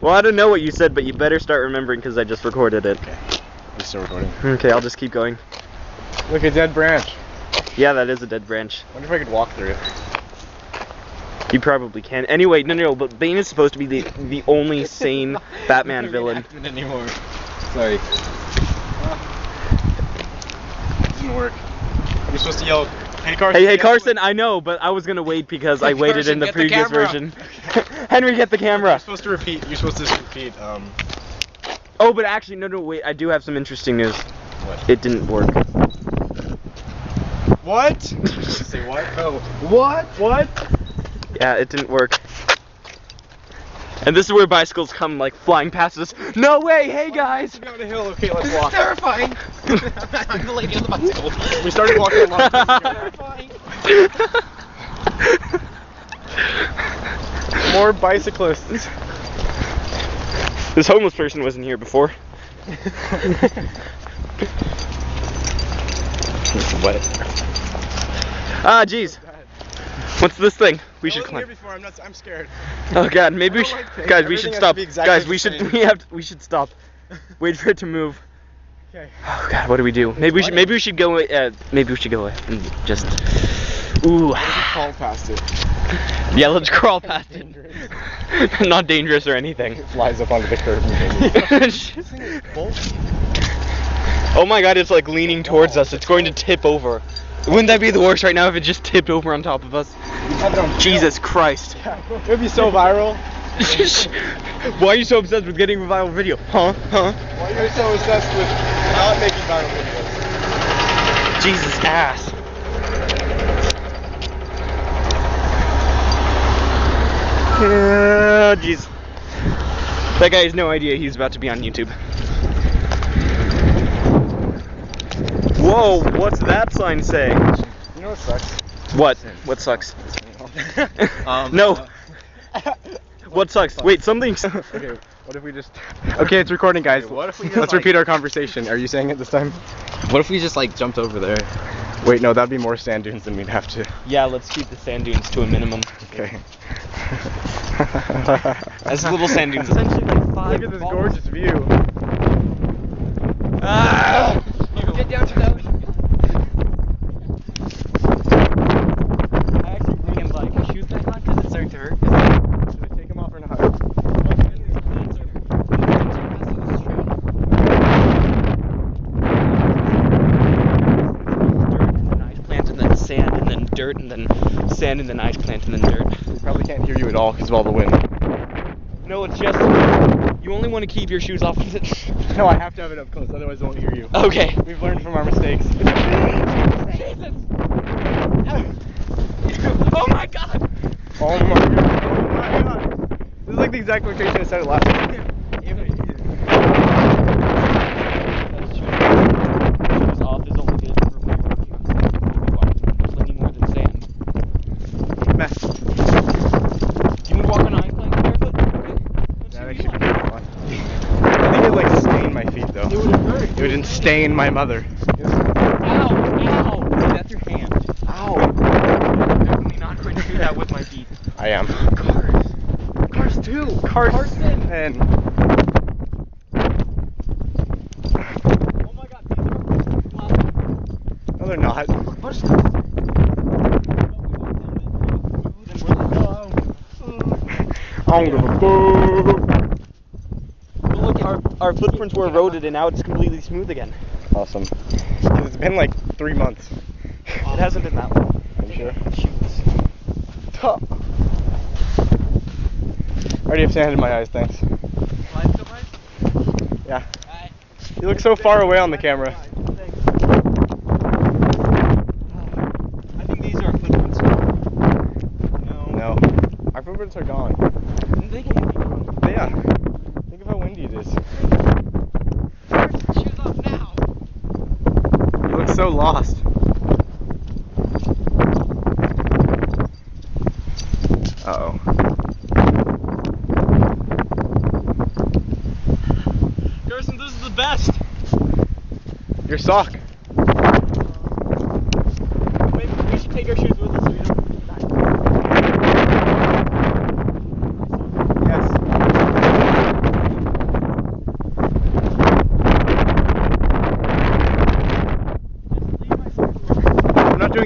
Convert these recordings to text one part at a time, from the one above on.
Well, I don't know what you said, but you better start remembering because I just recorded it. Okay. We're still recording. Okay, I'll just keep going. Look, a dead branch. Yeah, that is a dead branch. I wonder if I could walk through it. You probably can. Anyway, no, but Bane is supposed to be the only sane Batman villain. Anymore. Sorry. Didn't work. You're supposed to yell, "Hey Carson!" Hey Carson! I know, but I was gonna wait because I waited Carson, in the get the previous camera. version. Henry, get the camera. You're supposed to repeat. You're supposed to repeat. Oh, but actually, no, wait. I do have some interesting news. What? It didn't work. What? Say what? Oh. What? What? Yeah, it didn't work. And this is where bicycles come like flying past us. No way! Hey guys! Go down the hill. Okay, let's walk. Terrifying! I'm the lady on the bicycle. We started walking along. Terrifying! More bicyclists. This homeless person wasn't here before. What? Ah, jeez. What's this thing? We should climb. Here before. I'm scared. Oh God, maybe we should. Guys, we should stop. Guys, we should stop. Wait for it to move. Okay. Oh God, what do we do? Maybe we should go. Maybe we should go and just. Ooh. Crawl past it. Yeah, let's crawl past it. Not dangerous or anything. It flies up onto the curb. Oh my God, it's like leaning towards us. It's going to tip over. Wouldn't that be the worst right now if it just tipped over on top of us? Jesus Christ. Yeah, it would be so viral. Why are you so obsessed with getting a viral video? Huh? Why are you so obsessed with not making viral videos? Jesus ass. Jeez. That guy has no idea he's about to be on YouTube. Whoa, what's that sign say? You know what sucks? What? What sucks? No. What sucks? Wait, something's... Okay, what if we just... Okay, it's recording, guys. Okay, what if we just, Let's repeat our conversation. Are you saying it this time? What if we just like jumped over there? Wait, no, that'd be more sand dunes than we'd have to. Yeah, let's keep the sand dunes to a minimum. Okay. As little sand dunes, essentially like 5 Look at this gorgeous view. Ah! Get down to that. I actually bring him like shoes back on because it's starting to hurt. Should I take them off or not? Sand and then dirt and then sand and then ice plant and then dirt. We probably can't hear you at all because of all the wind. No, it's just you only want to keep your shoes off of it. No, I have to have it up close, otherwise I won't hear you. Okay. We've learned from our mistakes. Jesus. Oh my God. Oh my God. Oh my God. This is like the exact location I said it last time. Shoes off is only good for plenty more than sand. Mess. You would walk on ice plant barefoot? That actually be kind of fun. I think it'd like stain my feet though. It would hurt. It would stain my mother. Ow! Ow! That's your hand. Ow! I'm definitely not going to do that with my feet. I am. Cars. Cars too. Carson. And Oh my God, these are no, they're not. I don't give a fuck. Look, our footprints were eroded and now it's completely smooth again. Awesome. It's been like 3 months. It hasn't been that long. I'm sure. Shoots. I already have sand in my eyes, thanks. Yeah. You look so far away on the camera. I think these are our footprints. No. Our footprints are gone. They can't be gone. But yeah. Think of how windy it is. Shoes off now. You look so lost. Uh-oh. Carson, this is the best. Your sock. Maybe we should take our shoes with us so we don't die. Yes.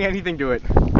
anything to it.